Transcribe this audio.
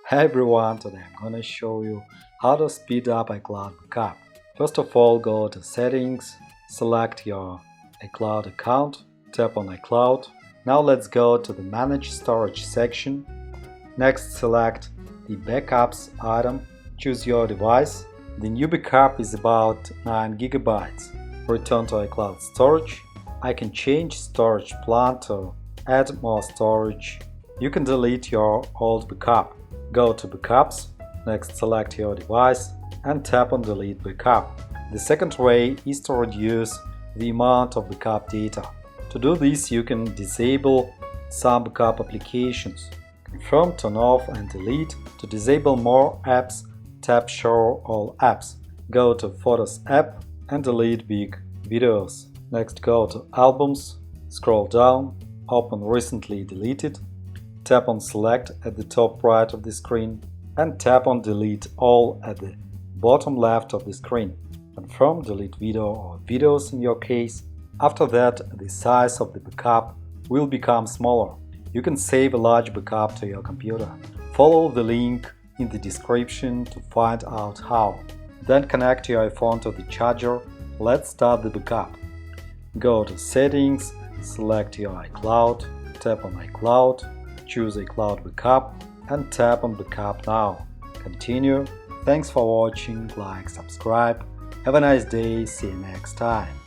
Hey everyone, today I'm gonna show you how to speed up iCloud backup. First of all, go to Settings, select your iCloud account, tap on iCloud. Now let's go to the Manage Storage section. Next, select the Backups item, choose your device. The new backup is about 9 GB. Return to iCloud storage. I can change storage plan to add more storage. You can delete your old backup. Go to Backups, next select your device and tap on Delete Backup. The second way is to reduce the amount of backup data. To do this, you can disable some backup applications. Confirm, turn off and delete. To disable more apps, tap Show All Apps. Go to Photos app and delete big videos. Next, go to Albums, scroll down, open Recently Deleted. Tap on Select at the top right of the screen and tap on Delete All at the bottom left of the screen. Confirm, delete video or videos in your case. After that, the size of the backup will become smaller. You can save a large backup to your computer. Follow the link in the description to find out how. Then connect your iPhone to the charger. Let's start the backup. Go to Settings, select your iCloud, tap on iCloud, choose iCloud Backup and tap on Backup Now. Continue. Thanks for watching, like, subscribe. Have a nice day, see you next time.